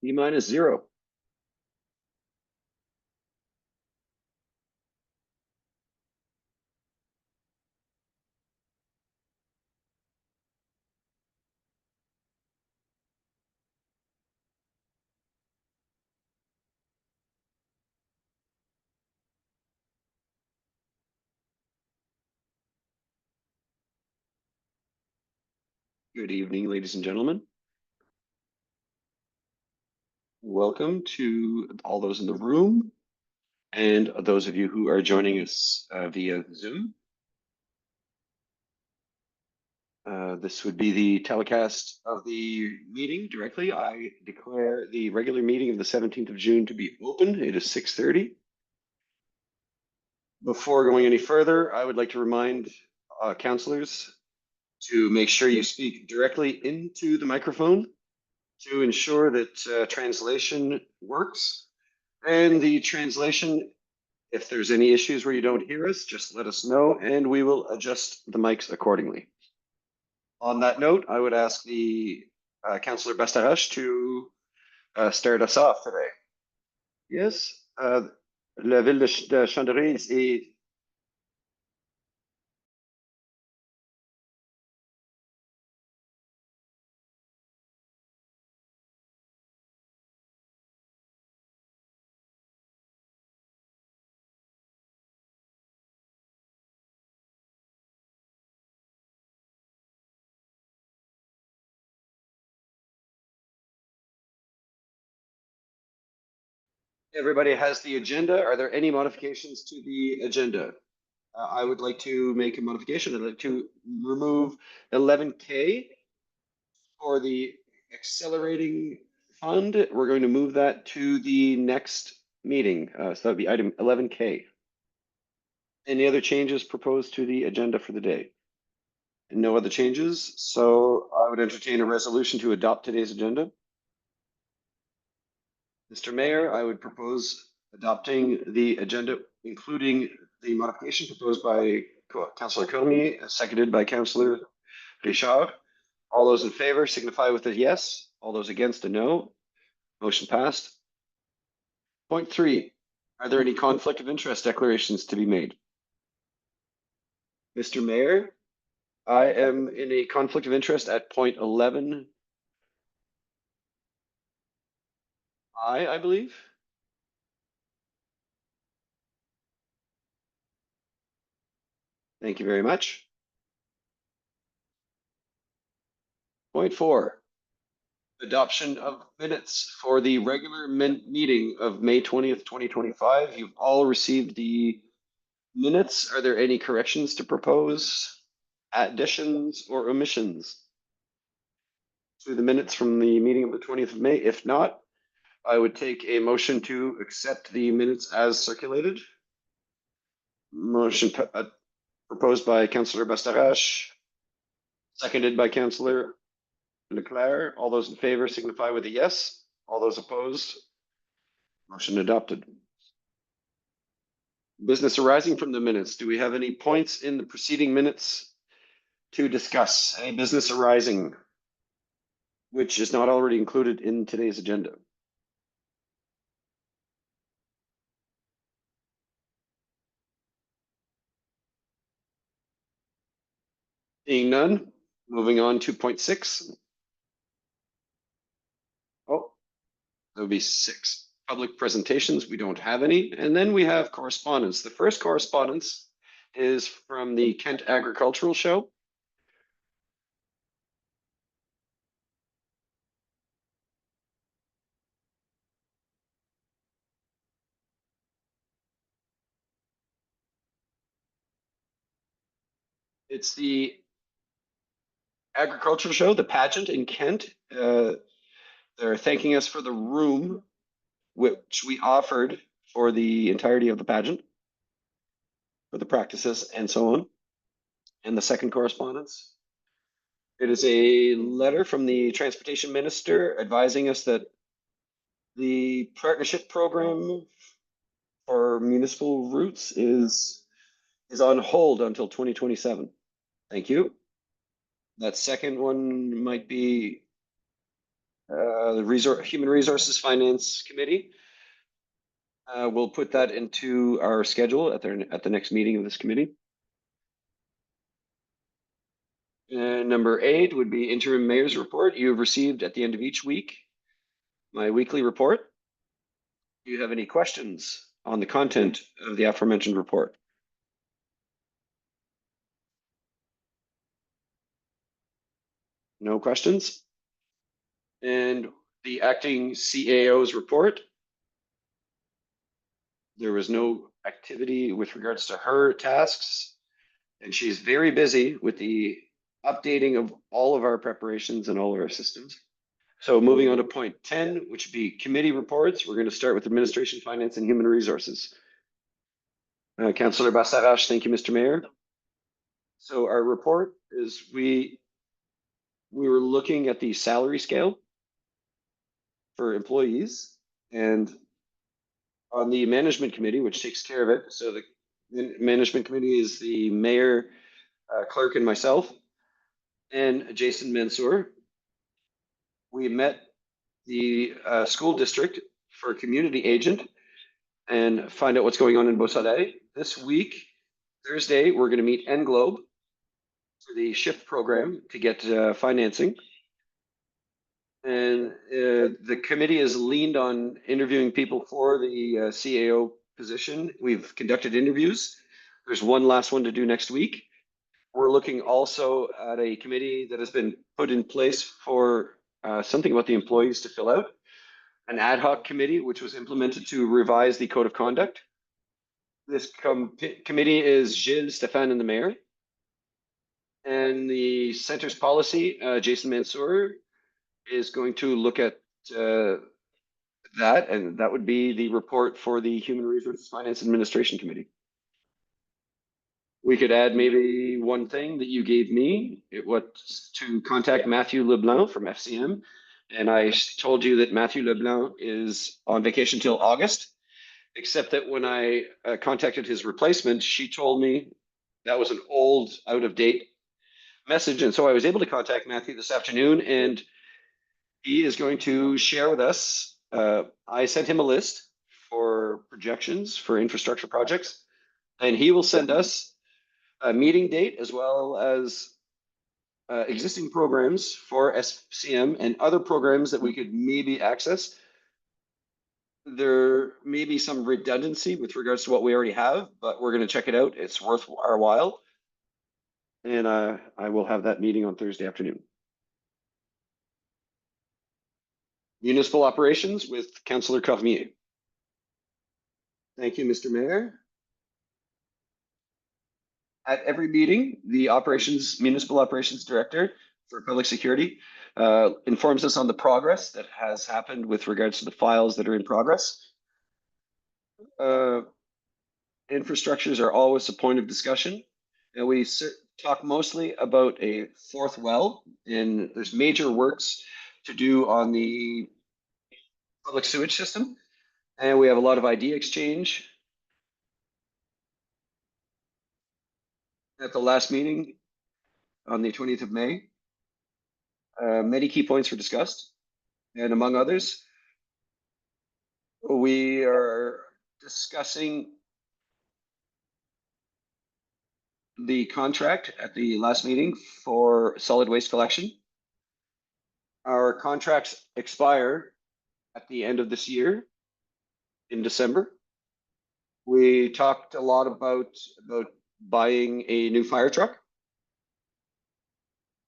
T-minus 0. Good evening, ladies and gentlemen. Welcome to all those in the room and those of you who are joining us via Zoom. This would be the telecast of the meeting directly. I declare the regular meeting of the 17th of June to be open. It is 6:30. Before going any further, I would like to remind councillors to make sure you speak directly into the microphone to ensure that translation works. And the translation, if there's any issues where you don't hear us, just let us know and we will adjust the mics accordingly. On that note, I would ask the Councillor Bastarache to start us off today. Yes, la ville de Chambéry est everybody has the agenda. Are there any modifications to the agenda? I would like to make a modification. I'd like to remove 11K for the accelerating fund. We're going to move that to the next meeting. So that would be item 11K. Any other changes proposed to the agenda for the day? No other changes. So I would entertain a resolution to adopt today's agenda. Mr. Mayor, I would propose adopting the agenda, including the modification proposed by Councillor Cormier, seconded by Councillor Richard. All those in favor signify with a yes. All those against a no. Motion passed. Point 3, are there any conflict of interest declarations to be made? Mr. Mayor, I am in a conflict of interest at point 11. I believe. Thank you very much. Point 4, adoption of minutes for the regular meeting of May 20th, 2025. You've all received the minutes. Are there any corrections to propose, additions or omissions to the minutes from the meeting of the 20th of May? If not, I would take a motion to accept the minutes as circulated. Motion proposed by Councillor Bastarache, seconded by Councillor Leclerc. All those in favor signify with a yes. All those opposed, motion adopted. Business arising from the minutes. Do we have any points in the preceding minutes to discuss? Any business arising which is not already included in today's agenda? Seeing none, moving on to point 6. Oh, that would be 6. Public presentations, we don't have any. And then we have correspondence. The first correspondence is from the Kent Agricultural Show. It's the agricultural show, the pageant in Kent. They're thanking us for the room which we offered for the entirety of the pageant, for the practices and so on. And the second correspondence, it is a letter from the transportation minister advising us that the partnership program for municipal routes is on hold until 2027. Thank you. That second one might be the Human Resources Finance Committee. We'll put that into our schedule at the next meeting of this committee. Number 8 would be interim mayor's report. You have received at the end of each week my weekly report. Do you have any questions on the content of the aforementioned report? No questions? And the acting CAO's report. There was no activity with regards to her tasks, and she's very busy with the updating of all of our preparations and all of our systems. So moving on to point 10, which would be committee reports. We're going to start with Administration, Finance, and Human Resources. Councillor Bassarache, thank you, Mr. Mayor. So our report is we were looking at the salary scale for employees, and on the management committee, which takes care of it. So the management committee is the mayor, clerk, and myself, and Jason Mansour. We met the school district for a community agent and find out what's going on in Beausoleil. This week, Thursday, we're going to meet Englobe for the shift program to get financing. And the committee has leaned on interviewing people for the CAO position. We've conducted interviews. There's one last one to do next week. We're looking also at a committee that has been put in place for something about the employees to fill out, an ad hoc committee which was implemented to revise the code of conduct. This committee is Gilles, Stéphane, and the mayor. And the center's policy, Jason Mansour, is going to look at that, and that would be the report for the Human Resources Finance Administration Committee. We could add maybe one thing that you gave me. It was to contact Matthew Leblanc from FCM. And I told you that Matthew Leblanc is on vacation till August, except that when I contacted his replacement, she told me that was an old, out of date message. And so I was able to contact Matthew this afternoon, and he is going to share with us. I sent him a list for projections for infrastructure projects, and he will send us a meeting date as well as existing programs for SCM and other programs that we could maybe access. There may be some redundancy with regards to what we already have, but we're going to check it out. It's worth our while. And I will have that meeting on Thursday afternoon. Municipal operations with Councillor Cormier. Thank you, Mr. Mayor. At every meeting, the municipal operations director for public security informs us on the progress that has happened with regards to the files that are in progress. Infrastructures are always a point of discussion, and we talk mostly about a fourth well, and there's major works to do on the public sewage system, and we have a lot of idea exchange. At the last meeting on the 20th of May, many key points were discussed, and among others, we are discussing the contract at the last meeting for solid waste collection. Our contracts expire at the end of this year in December. We talked a lot about buying a new fire truck.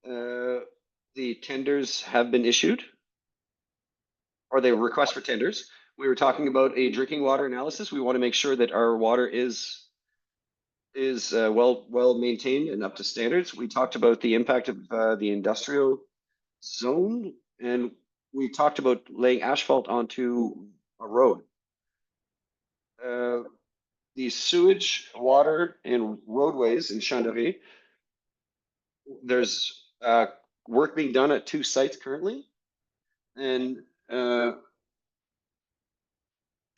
The tenders have been issued, or the request for tenders. We were talking about a drinking water analysis. We want to make sure that our water is well maintained and up to standards. We talked about the impact of the industrial zone, and we talked about laying asphalt onto a road. The sewage, water, and roadways in Chandery, there's work being done at 2 sites currently, and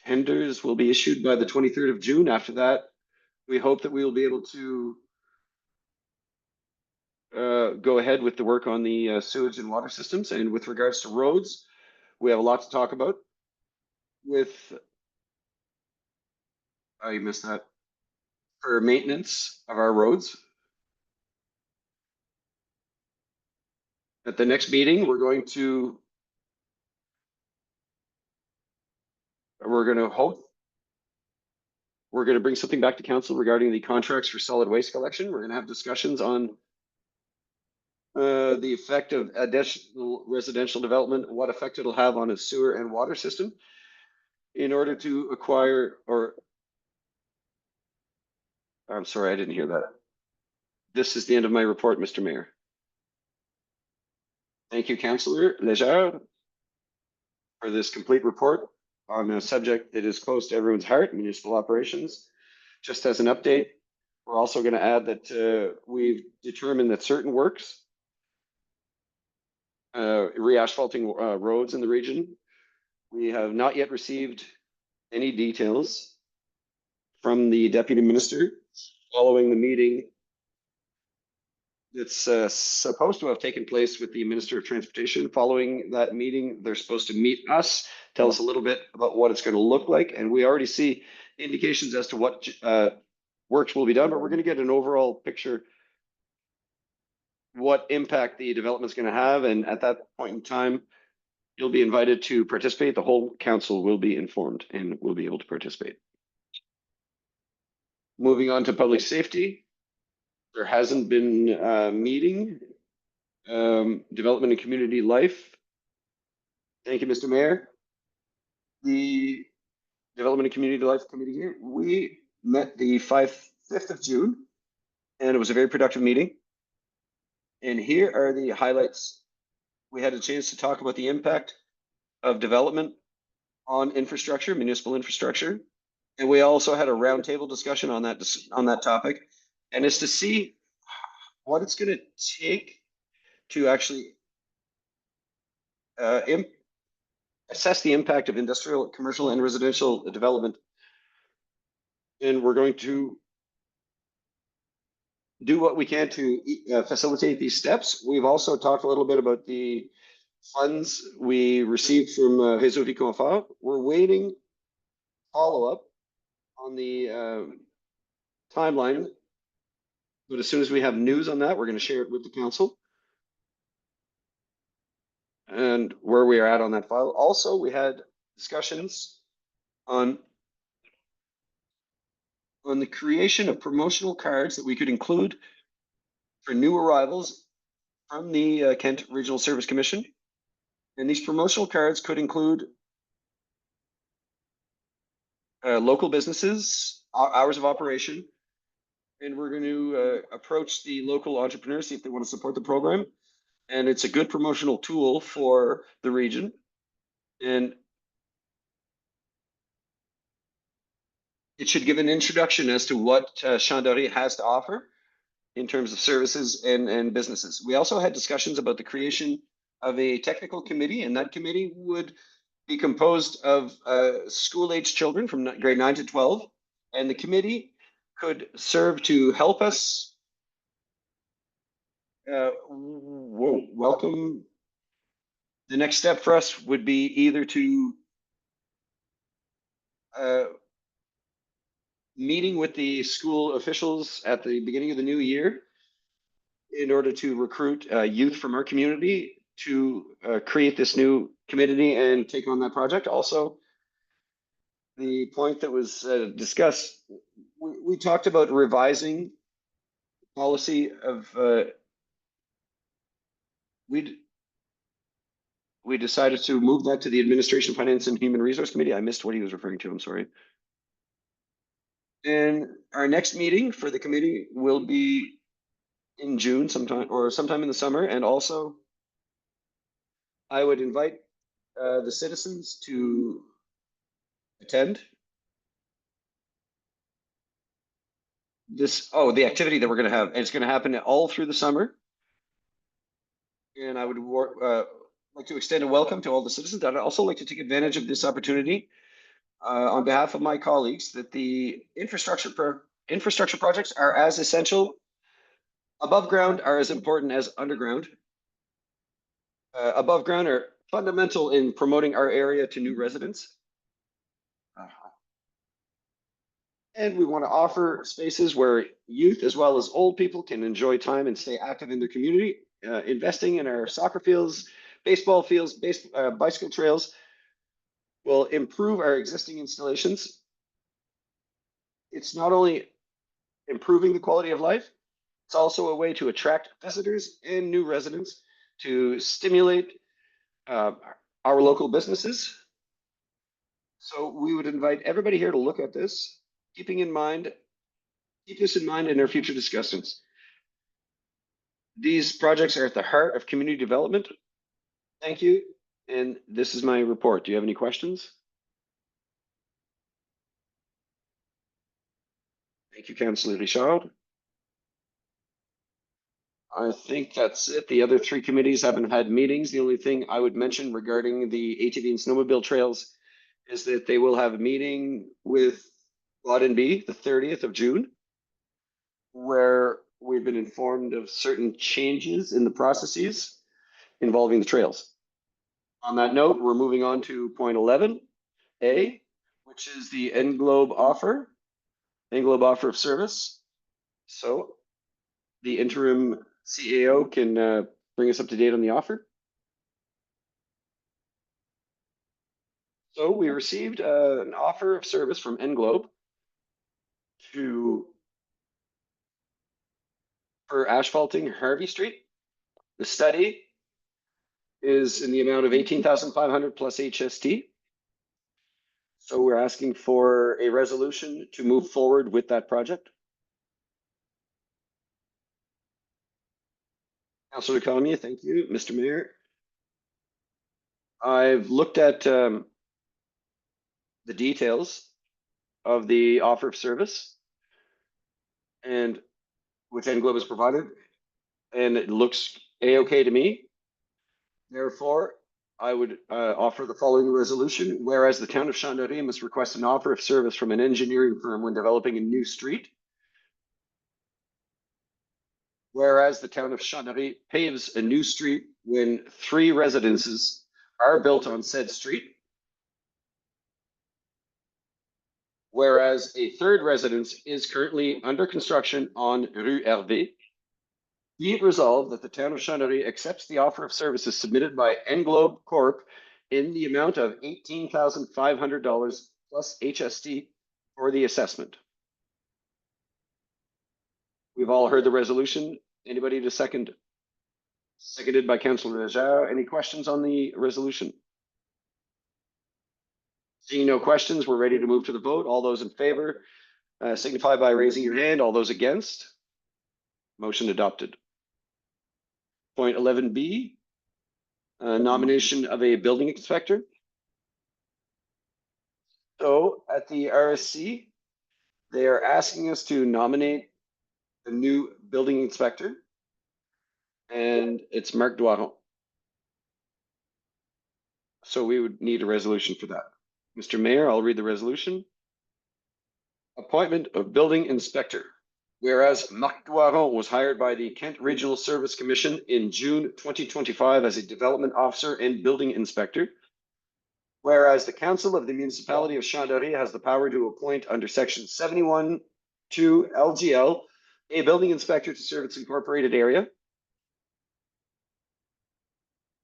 tenders will be issued by the 23rd of June. After that, we hope that we will be able to go ahead with the work on the sewage and water systems. And with regards to roads, We have a lot to talk about with, oh, you missed that, for maintenance of our roads. At the next meeting, we're going to hope we're going to bring something back to council regarding the contracts for solid waste collection. We're going to have discussions on the effect of additional residential development, what effect it'll have on a sewer and water system in order to acquire, or I'm sorry, I didn't hear that. This is the end of my report, Mr. Mayor. Thank you, Councillor Leger, for this complete report on a subject that is close to everyone's heart, municipal operations. Just as an update, we're also going to add that we've determined that certain works, re-asphalting roads in the region, we have not yet received any details from the deputy minister following the meeting that's supposed to have taken place with the Minister of Transportation. Following that meeting, they're supposed to meet us, tell us a little bit about what it's going to look like, and we already see indications as to what works will be done, but we're going to get an overall picture what impact the development is going to have, and at that point in time, you'll be invited to participate. The whole council will be informed and will be able to participate. Moving on to public safety, there hasn't been a meeting. Development and community life. Thank you, Mr. Mayor. The Development and Community Life Committee here, we met the 5th of June, and it was a very productive meeting. And here are the highlights. We had a chance to talk about the impact of development on infrastructure, municipal infrastructure. And we also had a roundtable discussion on that topic. And it's to see what it's going to take to actually assess the impact of industrial, commercial, and residential development. And we're going to do what we can to facilitate these steps. We've also talked a little bit about the funds we received from Réseau Vie Confort. We're waiting follow-up on the timeline, but as soon as we have news on that, we're going to share it with the council and where we are at on that file. Also, we had discussions on the creation of promotional cards that we could include for new arrivals from the Kent Regional Service Commission. And these promotional cards could include local businesses, hours of operation, and we're going to approach the local entrepreneurs, see if they want to support the program. And it's a good promotional tool for the region. And it should give an introduction as to what Chandery has to offer in terms of services and businesses. We also had discussions about the creation of a technical committee, and that committee would be composed of school-age children from grade 9 to 12, and the committee could serve to help us welcome. The next step for us would be either to meeting with the school officials at the beginning of the new year in order to recruit youth from our community to create this new committee and take on that project. Also, the point that was discussed, we talked about revising policy of we decided to move that to the Administration, Finance, and Human Resource Committee. I missed what he was referring to. I'm sorry. And our next meeting for the committee will be in June sometime in the summer. And also, I would invite the citizens to attend this. Oh, the activity that we're going to have. And it's going to happen all through the summer. And I would like to extend a welcome to all the citizens. I'd also like to take advantage of this opportunity on behalf of my colleagues that the infrastructure projects are as essential, above ground are as important as underground. Above ground are fundamental in promoting our area to new residents. And we want to offer spaces where youth as well as old people can enjoy time and stay active in their community, investing in our soccer fields, baseball fields, bicycle trails will improve our existing installations. It's not only improving the quality of life, it's also a way to attract visitors and new residents to stimulate our local businesses. So we would invite everybody here to look at this, keep this in mind in our future discussions. These projects are at the heart of community development. Thank you. And this is my report. Do you have any questions? Thank you, Councillor Richard. I think that's it. The other three committees haven't had meetings. The only thing I would mention regarding the ATV and snowmobile trails is that they will have a meeting with Quad and B the 30th of June, where we've been informed of certain changes in the processes involving the trails. On that note, we're moving on to point 11A, which is the Englobe offer of service. So the interim CAO can bring us up to date on the offer. So we received an offer of service from Englobe for asphalting Harvey Street. The study is in the amount of 18,500 plus HST. So we're asking for a resolution to move forward with that project. Councilor Economy, thank you. Mr. Mayor, I've looked at the details of the offer of service and which Englobe has provided, and it looks a-okay to me. Therefore, I would offer the following resolution. Whereas the town of Chandarry must request an offer of service from an engineering firm when developing a new street. Whereas the town of Chandarry paves a new street when 3 residences are built on said street. Whereas a 3rd residence is currently under construction on Rue Hervé. Be it resolved that the town of Chandarry accepts the offer of services submitted by Englobe Corp in the amount of $18,500 plus HST for the assessment. We've all heard the resolution. Anybody to second? Seconded by Councillor Leger. Any questions on the resolution? Seeing no questions, we're ready to move to the vote. All those in favor signify by raising your hand. All those against? Motion adopted. Point 11B, nomination of a building inspector. So at the RSC, they are asking us to nominate a new building inspector, and it's Marc Doiron. So we would need a resolution for that. Mr. Mayor, I'll read the resolution. Appointment of building inspector. Whereas Marc Doiron was hired by the Kent Regional Service Commission in June 2025 as a development officer and building inspector. Whereas the Council of the Municipality of Chandarry has the power to appoint under Section 71(2) LGL a building inspector to serve its incorporated area.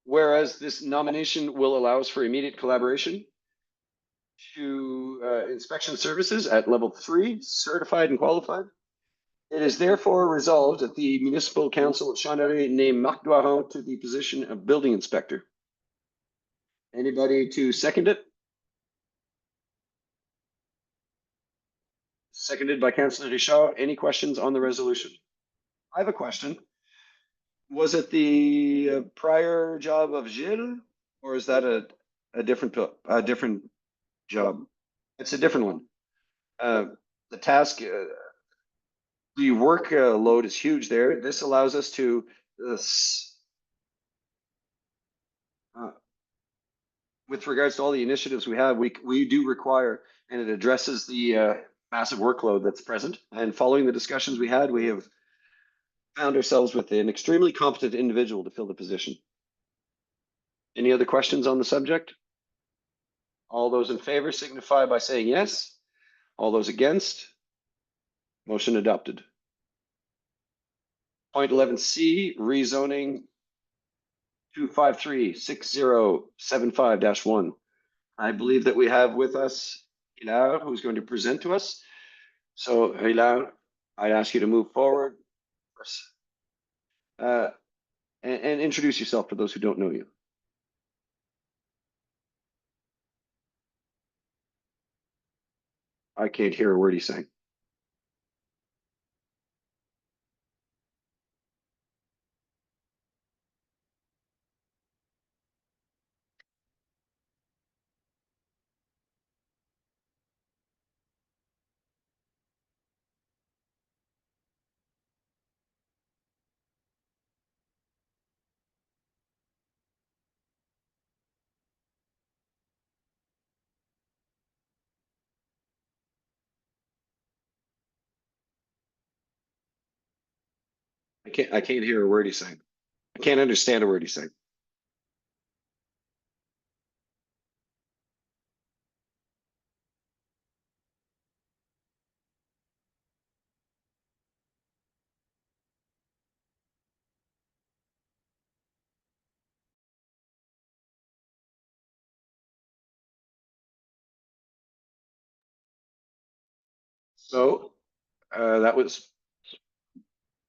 Whereas this nomination will allow us for immediate collaboration to inspection services at level 3, certified and qualified. It is therefore resolved that the Municipal Council of Chandarry name Marc Doiron to the position of building inspector. Anybody to second it? Seconded by Councillor Richard. Any questions on the resolution? I have a question. Was it the prior job of Gilles, or is that a different job? It's a different one. The task, the work load is huge there. This allows us to with regards to all the initiatives we have, we do require, and it addresses the massive workload that's present. And following the discussions we had, we have found ourselves with an extremely competent individual to fill the position. Any other questions on the subject? All those in favor signify by saying yes. All those against? Motion adopted. Point 11C, rezoning 2536075-1. I believe that we have with us Hilaire, who's going to present to us. So Hilaire, I'd ask you to move forward. And introduce yourself for those who don't know you. I can't hear a word he's saying. I can't hear a word he's saying. I can't understand a word he's saying. So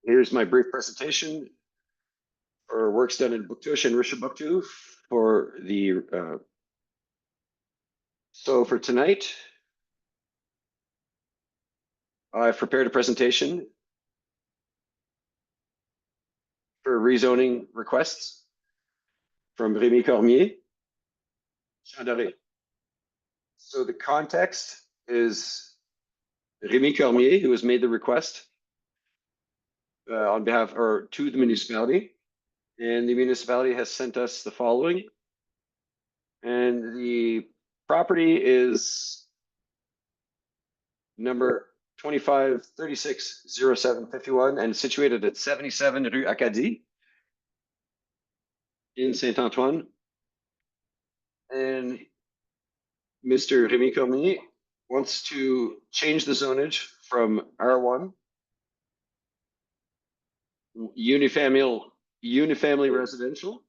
here's my brief presentation for works done in Buktush and Rishabuktu for so for tonight, I've prepared a presentation for rezoning requests from Rémi Cormier, Chandoré. So the context is Rémi Cormier, who has made the request on behalf or to the municipality, and the municipality has sent us the following. And the property is number 25360751 and situated at 77 Rue Acadie in Saint-Antoine. And Mr. Rémi Cormier wants to change the zonage from R1 unifamily residential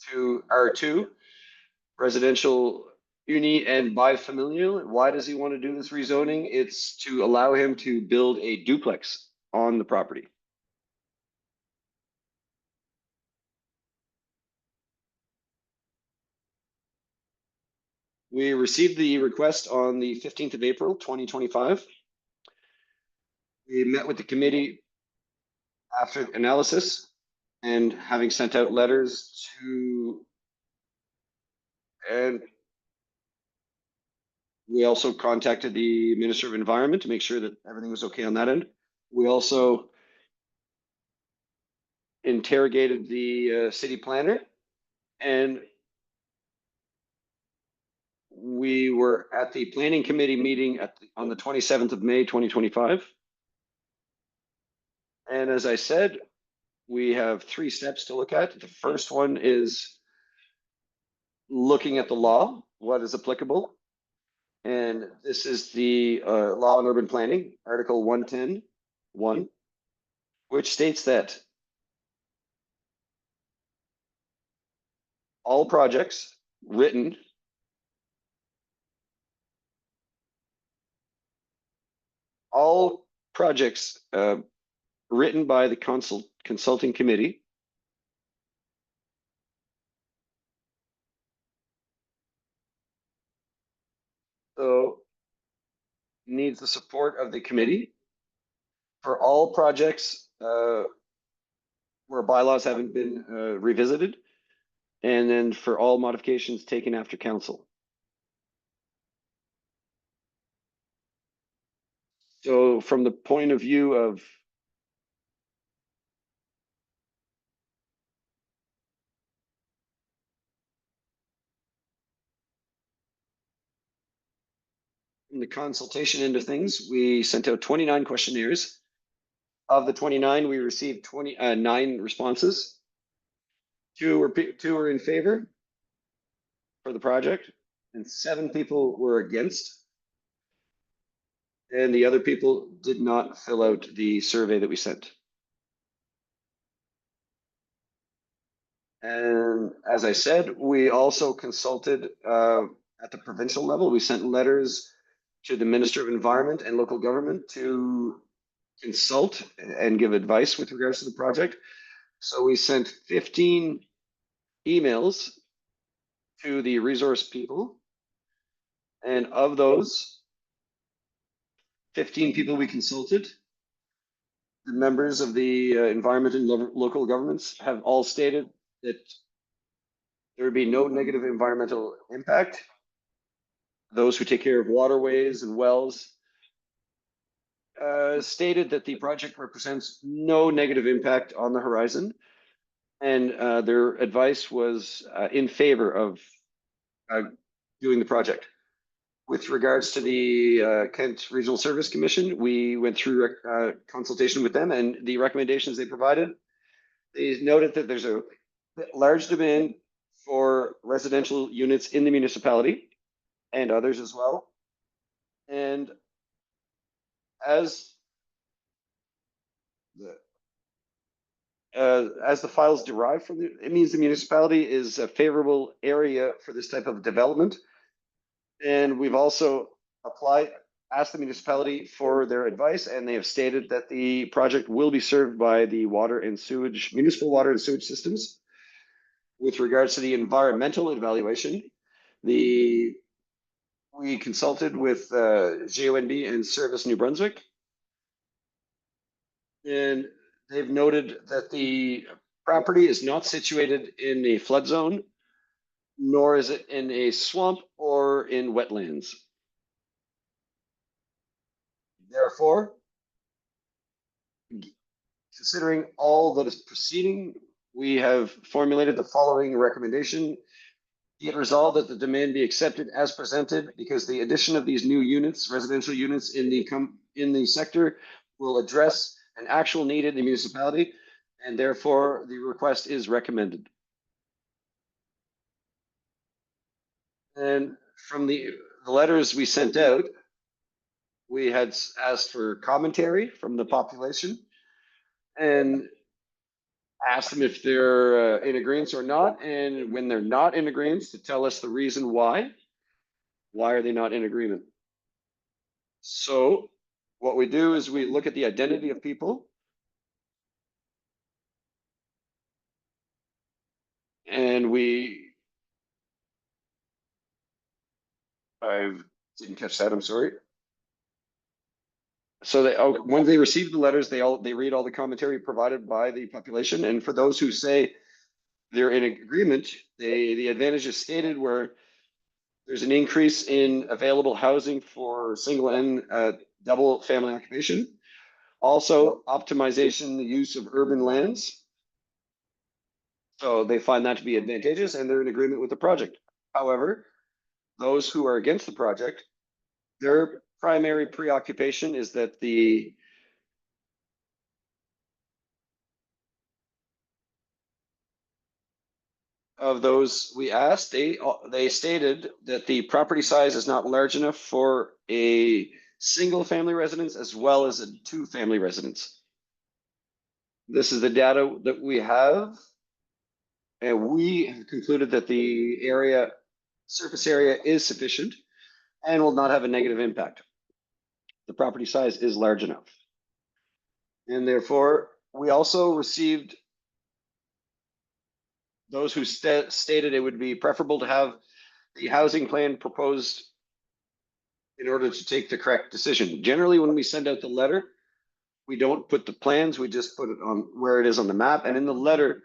to R2 residential uni and bifamilial. Why does he want to do this rezoning? It's to allow him to build a duplex on the property. We received the request on the 15th of April, 2025. We met with the committee after analysis and having sent out letters to, and we also contacted the Minister of Environment to make sure that everything was okay on that end. We also interrogated the city planner, and we were at the planning committee meeting on the 27th of May, 2025. And as I said, we have 3 steps to look at. The first one is looking at the law, what is applicable. And this is the Law on Urban Planning, Article 110(1), which states that all projects written written by the consulting committee so needs the support of the committee for all projects where bylaws haven't been revisited, and then for all modifications taken after council. So from the point of view of in the consultation end of things, we sent out 29 questionnaires. Of the 29, we received 9 responses. Two were in favor, for the project, and 7 people were against. And the other people did not fill out the survey that we sent. And as I said, we also consulted at the provincial level. We sent letters to the Minister of Environment and local government to consult and give advice with regards to the project. So we sent 15 emails to the resource people. And of those 15 people we consulted, the members of the environment and local governments have all stated that there would be no negative environmental impact. Those who take care of waterways and wells stated that the project represents no negative impact on the horizon, and their advice was in favor of doing the project. With regards to the Kent Regional Service Commission, we went through consultation with them, and the recommendations they provided, they noted that there's a large demand for residential units in the municipality and others as well. And as the files derive from it means the municipality is a favorable area for this type of development. And we've also asked the municipality for their advice, and they have stated that the project will be served by the municipal water and sewage systems. With regards to the environmental evaluation, we consulted with JONB and Service New Brunswick, and they've noted that the property is not situated in a flood zone, nor is it in a swamp or in wetlands. Therefore, considering all that is proceeding, we have formulated the following recommendation. Be it resolved that the demand be accepted as presented, because the addition of these new units, residential units in the sector, will address an actual need in the municipality, and therefore the request is recommended. And from the letters we sent out, we had asked for commentary from the population and asked them if they're in agreement or not. And when they're not in agreement, to tell us the reason why. Why are they not in agreement? So what we do is we look at the identity of people, and I didn't catch that, I'm sorry. So when they receive the letters, they read all the commentary provided by the population, and for those who say they're in agreement, the advantage is stated where there's an increase in available housing for single and double family occupation. Also, optimization, the use of urban lands. So they find that to be advantageous, and they're in agreement with the project. However, those who are against the project, their primary preoccupation is that of those we asked, they stated that the property size is not large enough for a single family residence as well as a 2-family residence. This is the data that we have, and we have concluded that the surface area is sufficient and will not have a negative impact. The property size is large enough. And therefore, we also received those who stated it would be preferable to have the housing plan proposed in order to take the correct decision. Generally, when we send out the letter, we don't put the plans, we just put it on where it is on the map. And in the letter,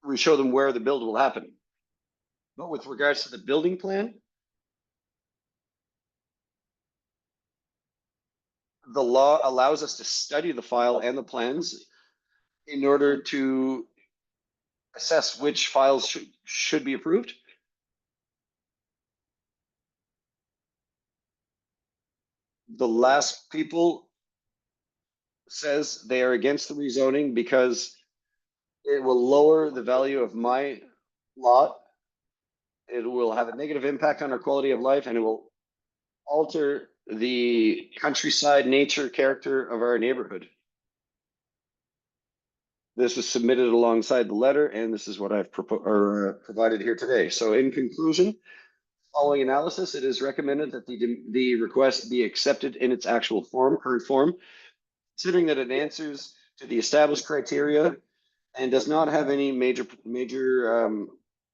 we show them where the build will happen. But with regards to the building plan, the law allows us to study the file and the plans in order to assess which files should be approved. The last people says they are against the rezoning because it will lower the value of my lot It will have a negative impact on our quality of life, and it will alter the countryside nature character of our neighborhood. This was submitted alongside the letter, and this is what I've provided here today. So in conclusion, following analysis, it is recommended that the request be accepted in its actual form, current form, considering that it answers to the established criteria and does not have any major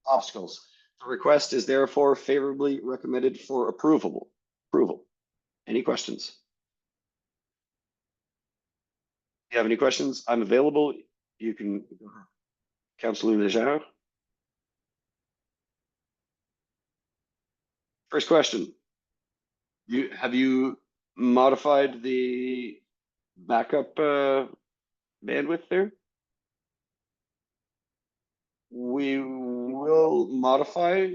obstacles. The request is therefore favorably recommended for approval. Any questions? If you have any questions, I'm available. You can, Councillor Lejeune. First question. Have you modified the backup bandwidth there? We will modify.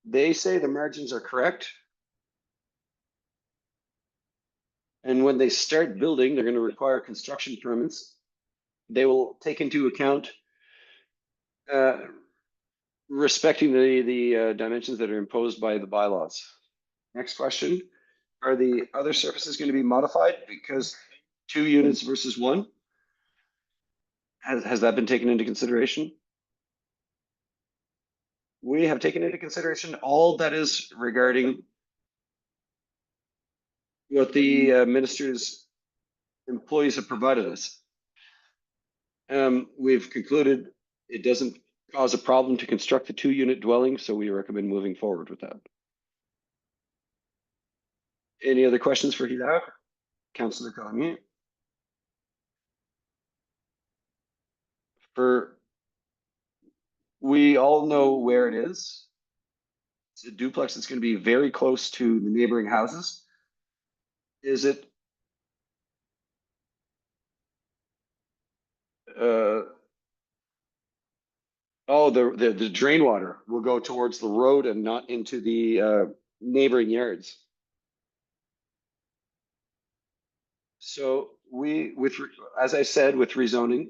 They say the margins are correct. And when they start building, they're going to require construction permits. They will take into account respecting the dimensions that are imposed by the bylaws. Next question. Are the other surfaces going to be modified because 2 units versus 1? Has that been taken into consideration? We have taken into consideration all that is regarding what the minister's employees have provided us. We've concluded it doesn't cause a problem to construct the 2-unit dwelling, so we recommend moving forward with that. Any other questions for Hilar? Councillor Cormier? We all know where it is. It's a duplex that's going to be very close to the neighboring houses. Is it the drain water will go towards the road and not into the neighboring yards. So as I said, with rezoning,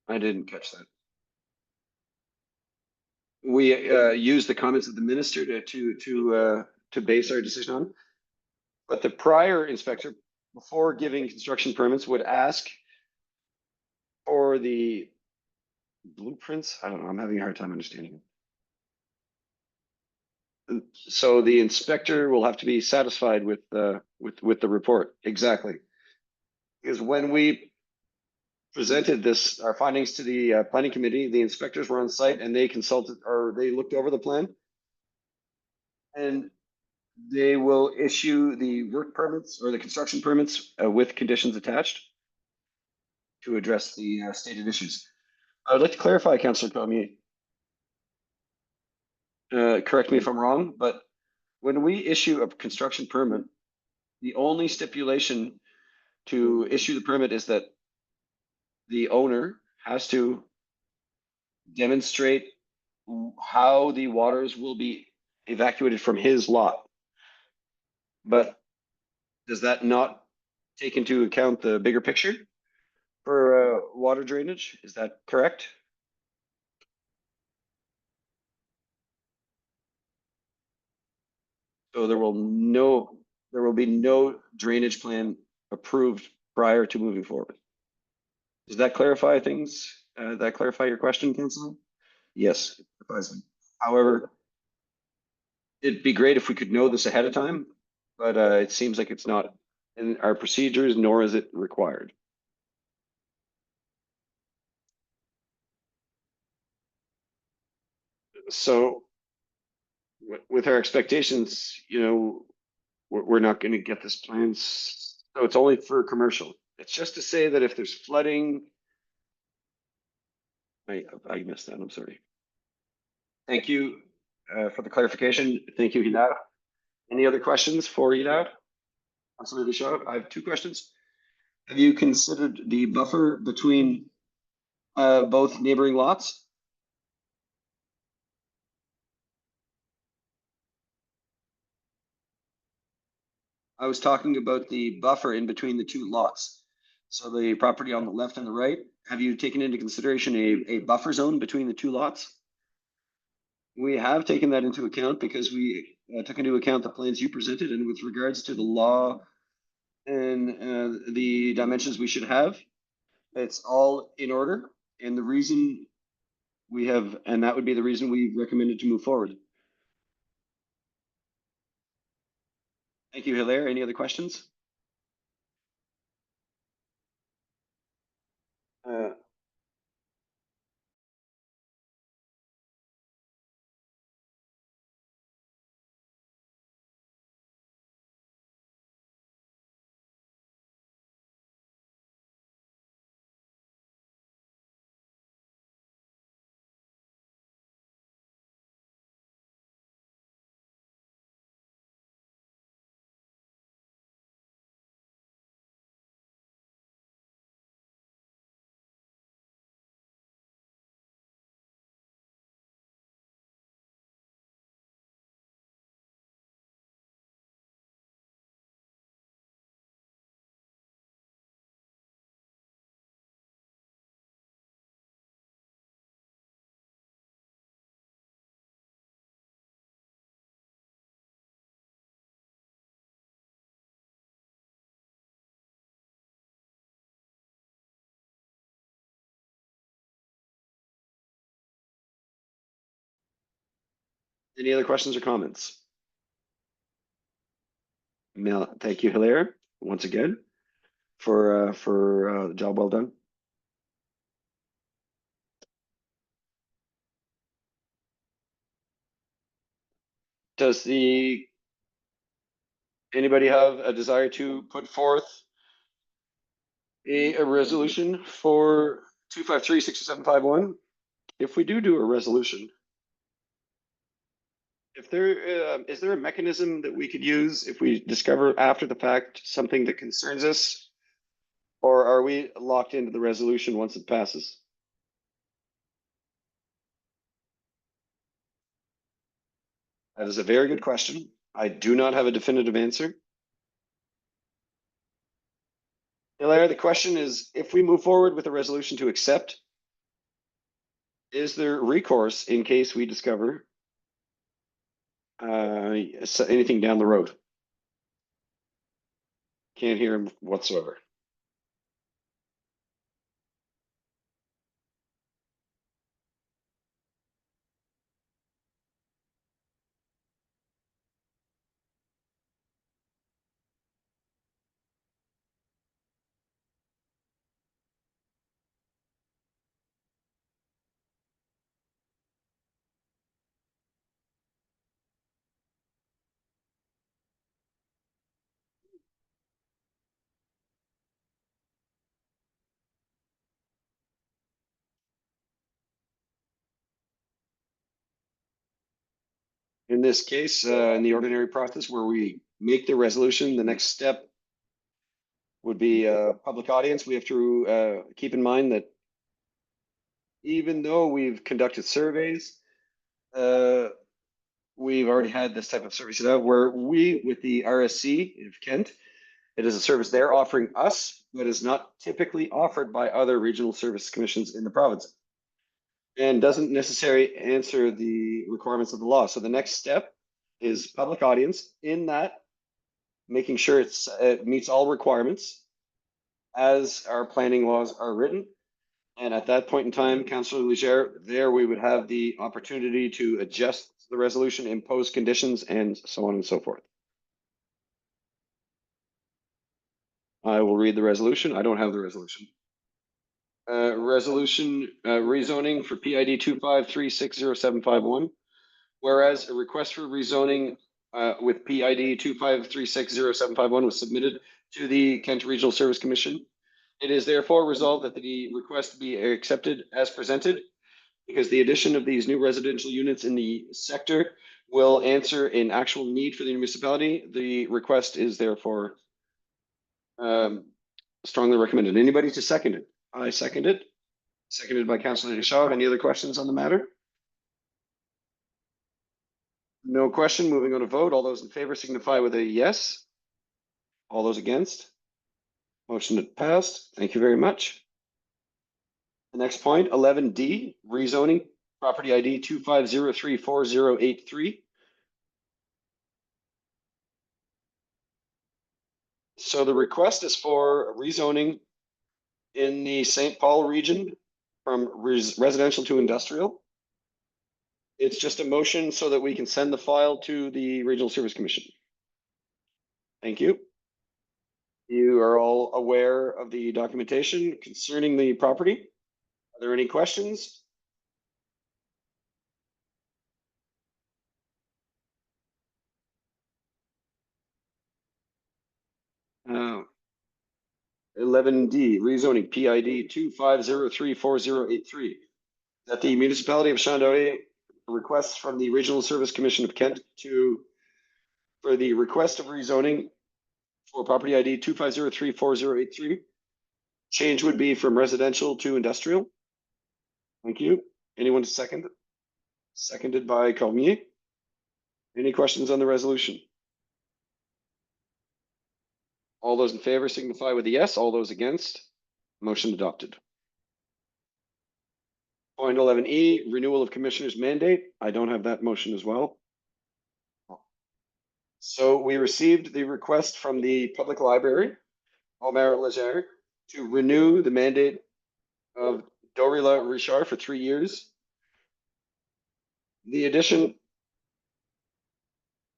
I didn't catch that. We use the comments of the minister to base our decision on. But the prior inspector, before giving construction permits, would ask for the blueprints. I don't know. I'm having a hard time understanding it. So the inspector will have to be satisfied with the report. Exactly. Because when we presented our findings to the planning committee, the inspectors were on site and they consulted or they looked over the plan. And they will issue the work permits or the construction permits with conditions attached to address the stated issues. I would like to clarify, Councillor Cormier. Correct me if I'm wrong, but when we issue a construction permit, the only stipulation to issue the permit is that the owner has to demonstrate how the waters will be evacuated from his lot. But does that not take into account the bigger picture for water drainage? Is that correct? So there will be no drainage plan approved prior to moving forward. Does that clarify things? That clarify your question, Councilor? Yes, it clarifies me. However, it'd be great if we could know this ahead of time, but it seems like it's not in our procedures, nor is it required. So with our expectations, we're not going to get this plan. So it's only for commercial. It's just to say that if there's flooding, I missed that. I'm sorry. Thank you for the clarification. Thank you, Hilar. Any other questions for Hilar? Councilor Deschamps, I have 2 questions. Have you considered the buffer between both neighboring lots? I was talking about the buffer in between the 2 lots. So the property on the left and the right, have you taken into consideration a buffer zone between the two lots? We have taken that into account because we took into account the plans you presented, and with regards to the law and the dimensions we should have, it's all in order. And the reason we have, and that would be the reason we recommended to move forward. Thank you, Hilaire. Any other questions? Uh, any other questions or comments? Thank you, Hilaire, once again for the job well done. Does anybody have a desire to put forth a resolution for 253-6751? If we do a resolution, if there is there a mechanism that we could use if we discover after the fact something that concerns us, or are we locked into the resolution once it passes? That is a very good question. I do not have a definitive answer. Hilaire, the question is, if we move forward with a resolution to accept, is there recourse in case we discover anything down the road? Can't hear him whatsoever. In this case, in the ordinary process where we make the resolution, the next step would be a public audience. We have to keep in mind that even though we've conducted surveys, we've already had this type of service out where we, with the RSC of Kent, it is a service they're offering us, but is not typically offered by other regional service commissions in the province, and doesn't necessarily answer the requirements of the law. So the next step is public audience, in that making sure it meets all requirements as our planning laws are written. And at that point in time, Councillor Leger, there we would have the opportunity to adjust the resolution, impose conditions, and so on and so forth. I will read the resolution. I don't have the resolution. Resolution rezoning for PID 2536071. Whereas a request for rezoning with PID 2536071 was submitted to the Kent Regional Service Commission. It is therefore resolved that the request be accepted as presented, because the addition of these new residential units in the sector will answer an actual need for the municipality. The request is therefore strongly recommended. Anybody to second it? I second it. Seconded by Councillor Deschamps. Any other questions on the matter? No question. Moving on to vote. All those in favor signify with a yes. All those against? Motion passed. Thank you very much. The next point, 11D, rezoning, property ID 25034083. So the request is for rezoning in the St. Paul region from residential to industrial. It's just a motion so that we can send the file to the Regional Service Commission. Thank you. You are all aware of the documentation concerning the property. Are there any questions? Uh, 11D, rezoning PID 25034083. That the municipality of Chandoe requests from the Regional Service Commission of Kent for the request of rezoning for property ID 25034083. Change would be from residential to industrial. Thank you. Anyone to second? Seconded by Cormier. Any questions on the resolution? All those in favor signify with a yes. All those against, motion adopted. Point 11E, renewal of commissioner's mandate. I don't have that motion as well. So we received the request from the public library, Omer Leger, to renew the mandate of Dorila Richard for 3 years. The addition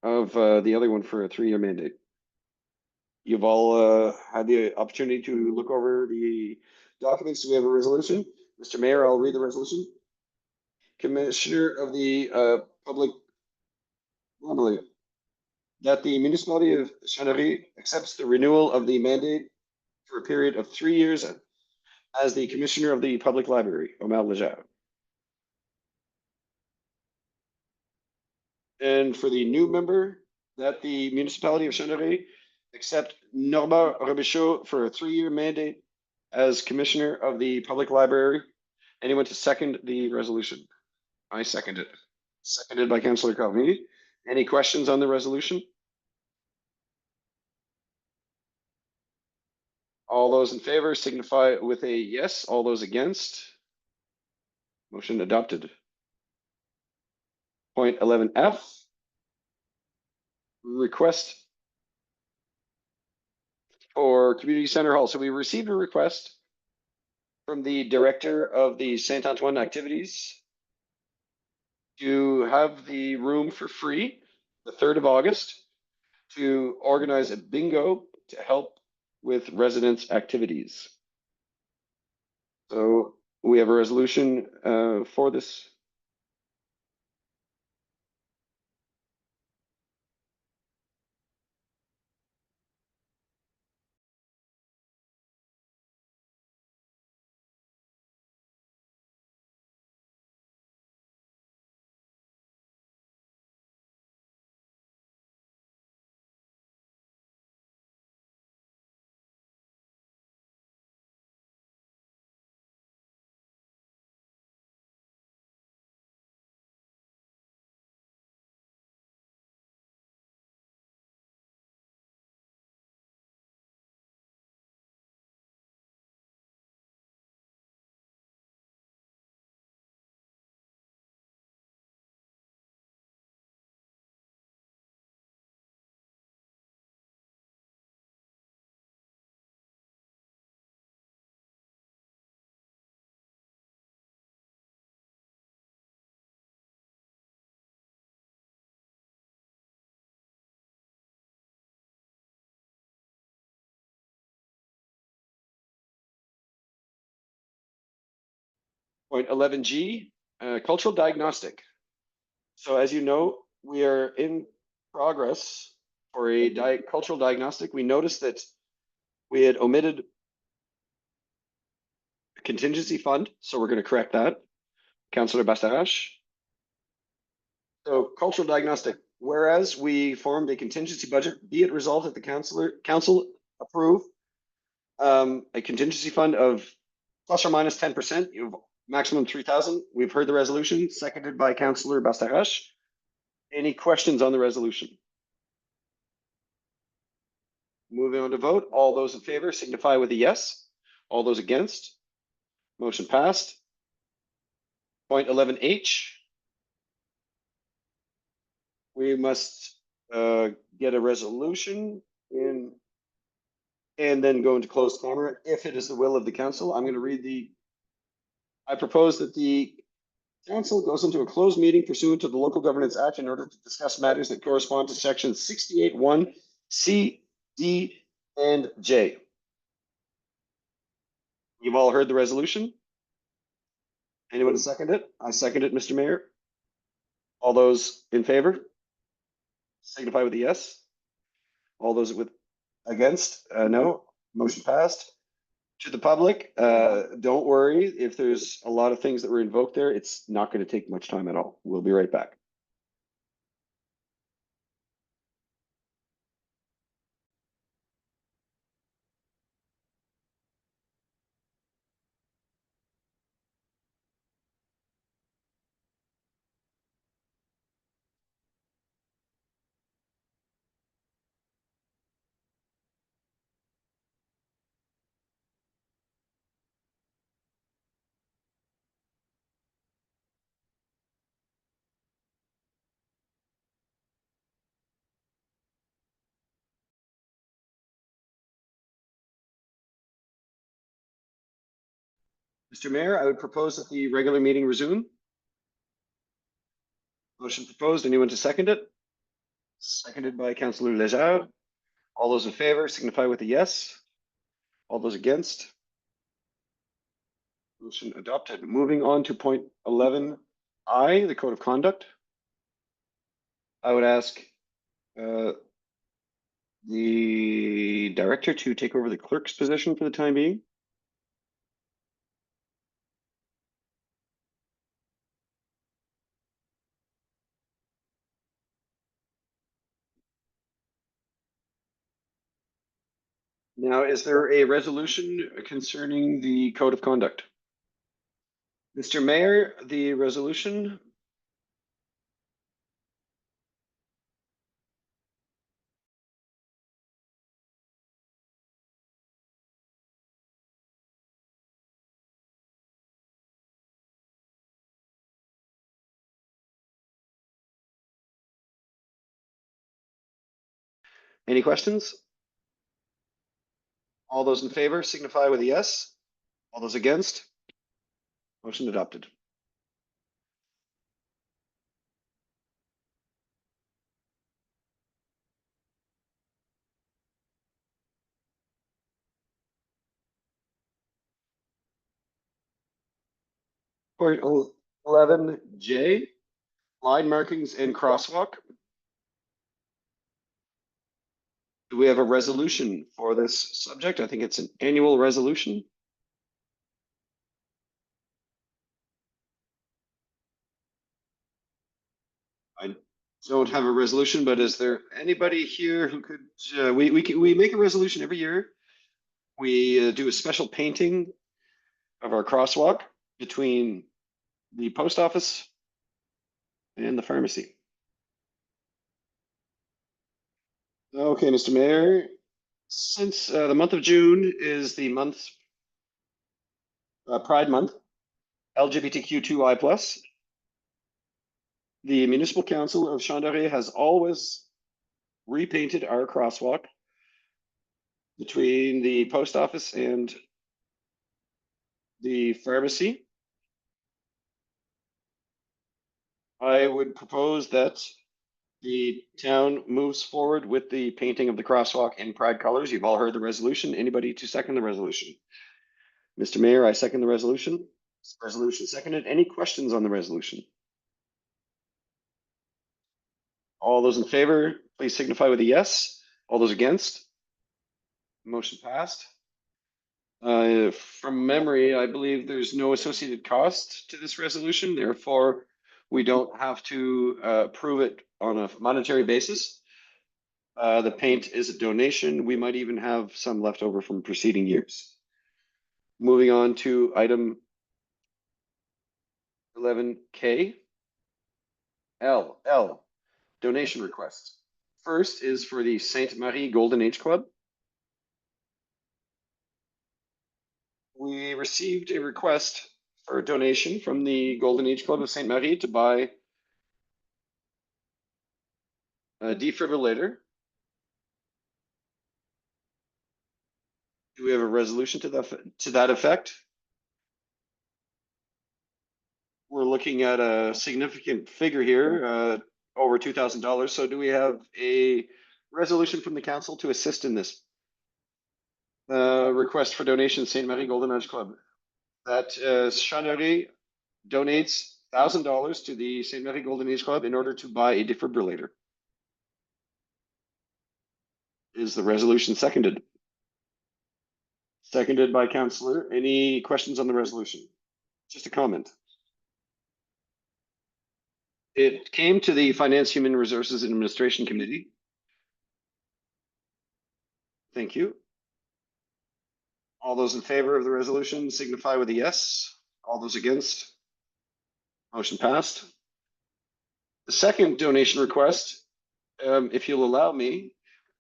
of the other one for a 3-year mandate. You've all had the opportunity to look over the documents. Do we have a resolution? Mr. Mayor, I'll read the resolution. Commissioner of the Public, that the municipality of Channary accepts the renewal of the mandate for a period of 3 years as the Commissioner of the Public Library, Omer Leger. And for the new member, that the municipality of Channary accept Norma Robichaud for a 3-year mandate as Commissioner of the Public Library. Anyone to second the resolution? I second it. Seconded by Councillor Calvini. Any questions on the resolution? All those in favor signify with a yes. All those against, motion adopted. Point 11F, request for community center hall. So we received a request from the director of the Saint Antoine activities to have the room for free the 3rd of August to organize a bingo to help with residents' activities. So we have a resolution for this. Point 11G, cultural diagnostic. So as you know, we are in progress for a cultural diagnostic. We noticed that we had omitted a contingency fund, so we're going to correct that. Councillor Bastarache. So cultural diagnostic, whereas we formed a contingency budget, be it resolved that the council approve a contingency fund of plus or minus 10%, you have maximum 3,000. We've heard the resolution, seconded by Councillor Bastarache. Any questions on the resolution? moving on to vote. All those in favor signify with a yes. All those against? Motion passed. Point 11H. We must get a resolution in and then go into closed camera if it is the will of the council. I'm going to read I propose that the council goes into a closed meeting pursuant to the Local Governance Act in order to discuss matters that correspond to section 68(1) C, D, and J. You've all heard the resolution? Anyone second it? I second it, Mr. Mayor. All those in favor? Signify with a yes. All those with against? No. Motion passed. To the public, don't worry if there's a lot of things that were invoked there. It's not going to take much time at all. We'll be right back. Mr. Mayor, I would propose that the regular meeting resume. Motion proposed. Anyone to second it? Seconded by Councillor Leger. All those in favor signify with a yes. All those against? Motion adopted. Moving on to point 11I, the Code of Conduct. I would ask the director to take over the clerk's position for the time being. Now, is there a resolution concerning the Code of Conduct? Mr. Mayor, the resolution. Any questions? All those in favor signify with a yes. All those against? Motion adopted. Point 11J, line markings and crosswalk. Do we have a resolution for this subject? I think it's an annual resolution. I don't have a resolution, but is there anybody here who could, we make a resolution every year. We do a special painting of our crosswalk between the post office and the pharmacy. Okay, Mr. Mayor, since the month of June is the month, Pride Month, LGBTQ2I+, the Municipal Council of Chandaré has always repainted our crosswalk between the post office and the pharmacy. I would propose that the town moves forward with the painting of the crosswalk in Pride colors. You've all heard the resolution. Anybody to second the resolution? Mr. Mayor, I second the resolution. Resolution seconded. Any questions on the resolution? All those in favor, please signify with a yes. All those against? Motion passed. From memory, I believe there's no associated cost to this resolution. Therefore, we don't have to approve it on a monetary basis. The paint is a donation. We might even have some left over from preceding years. Moving on to item 11K. L, donation requests. First is for the Sainte Marie Golden Age Club. we received a request for a donation from the Golden Age Club of St. Marie to buy a defibrillator. Do we have a resolution to that effect? We're looking at a significant figure here, over $2,000. So do we have a resolution from the council to assist in this? Request for donation, St. Marie Golden Age Club. That Channery donates $1,000 to the St. Marie Golden Age Club in order to buy a defibrillator. Is the resolution seconded? Seconded by Councillor. Any questions on the resolution? Just a comment. It came to the Finance, Human Resources and Administration Committee. Thank you. All those in favor of the resolution signify with a yes. All those against? Motion passed. The second donation request, if you'll allow me,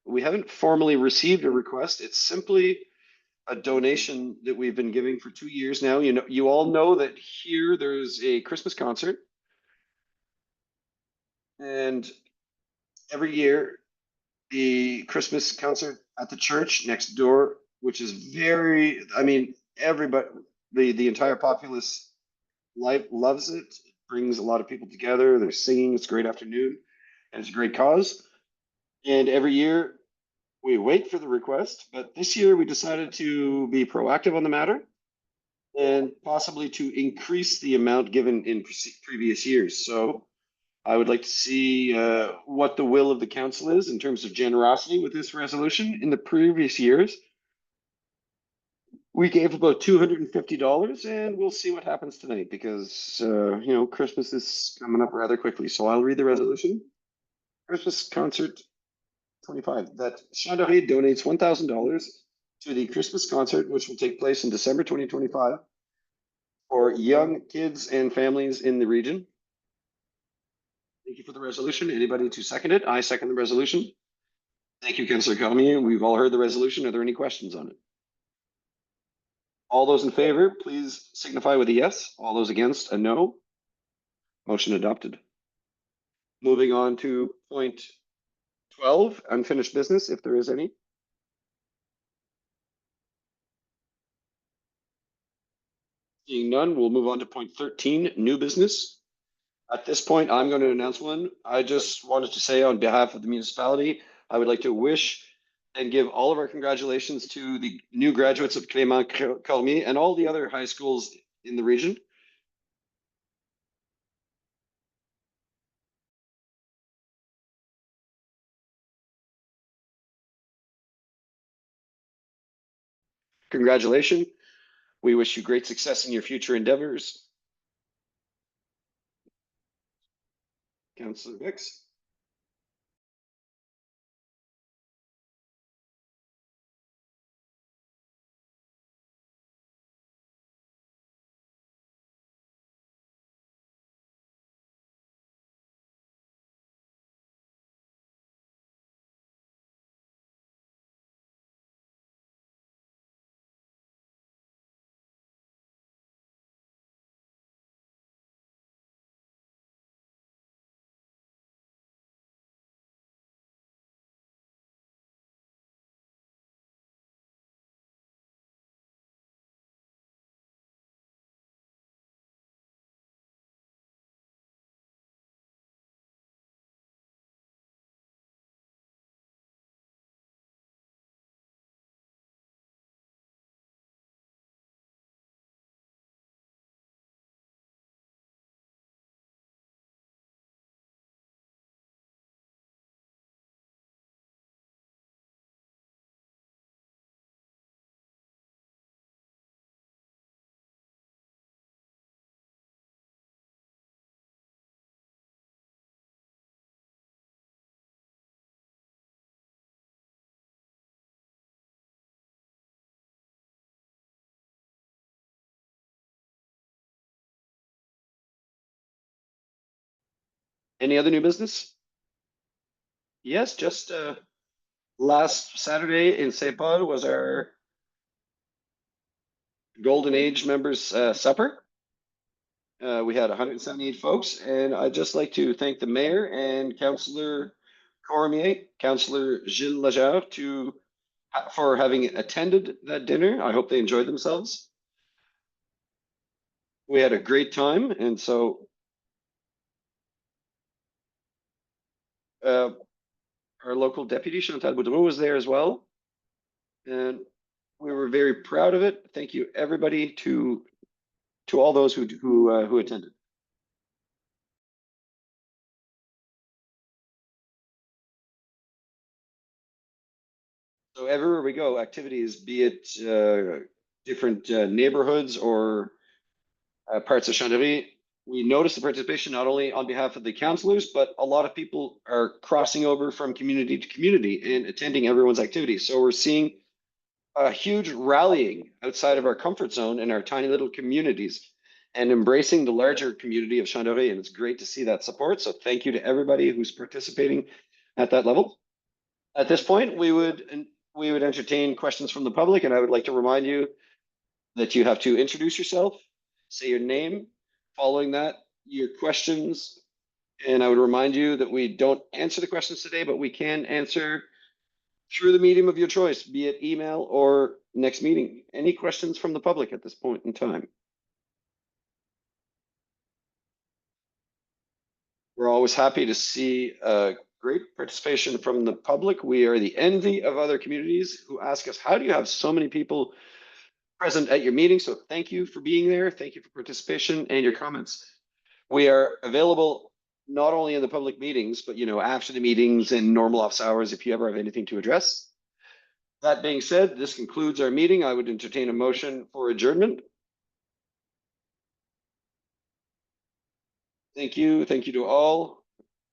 we haven't formally received a request. It's simply a donation that we've been giving for 2 years now. You all know that here there's a Christmas concert, and every year the Christmas concert at the church next door, which is everybody, the entire populace loves it. It brings a lot of people together. They're singing. It's a great afternoon, and it's a great cause. And every year we wait for the request, but this year we decided to be proactive on the matter and possibly to increase the amount given in previous years. So I would like to see what the will of the council is in terms of generosity with this resolution. In the previous years, we gave about $250, and we'll see what happens tonight because Christmas is coming up rather quickly. So I'll read the resolution. Christmas concert 25 that Chanderie donates $1,000 to the Christmas concert, which will take place in December 2025 for young kids and families in the region. Thank you for the resolution. Anybody to second it? I second the resolution. Thank you, Councillor Cormier. We've all heard the resolution. Are there any questions on it? All those in favor, please signify with a yes. All those against, a no. Motion adopted. Moving on to point 12, unfinished business, if there is any. Seeing none, we'll move on to point 13, new business. At this point, I'm going to announce one. I just wanted to say on behalf of the municipality, I would like to wish and give all of our congratulations to the new graduates of Clément Cormier and all the other high schools in the region. Congratulations. We wish you great success in your future endeavors. Councillor Hicks. Any other new business? Yes, just last Saturday in St. Paul was our Golden Age members supper. We had 178 folks, and I'd just like to thank the mayor and Councillor Cormier, Councillor Gilles Lejeune, for having attended that dinner. I hope they enjoyed themselves. We had a great time, and so uh, our local deputy Chantal Boudreau was there as well, and we were very proud of it. Thank you, everybody, to all those who attended. So everywhere we go, activities, be it different neighborhoods or parts of Chantilly, we notice the participation not only on behalf of the councillors, but a lot of people are crossing over from community to community and attending everyone's activities. So we're seeing a huge rallying outside of our comfort zone in our tiny little communities and embracing the larger community of Chantilly. And it's great to see that support. So thank you to everybody who's participating at that level. At this point, we would entertain questions from the public, and I would like to remind you that you have to introduce yourself, say your name, following that, your questions, and I would remind you that we don't answer the questions today, but we can answer through the medium of your choice, be it email or next meeting. Any questions from the public at this point in time? We're always happy to see great participation from the public. We are the envy of other communities who ask us, how do you have so many people present at your meeting? So thank you for being there. Thank you for participation and your comments. We are available not only in the public meetings, but after the meetings and normal office hours if you ever have anything to address. That being said, this concludes our meeting. I would entertain a motion for adjournment. Thank you. Thank you to all.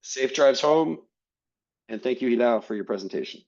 Safe drives home. And thank you, Hilal, for your presentation.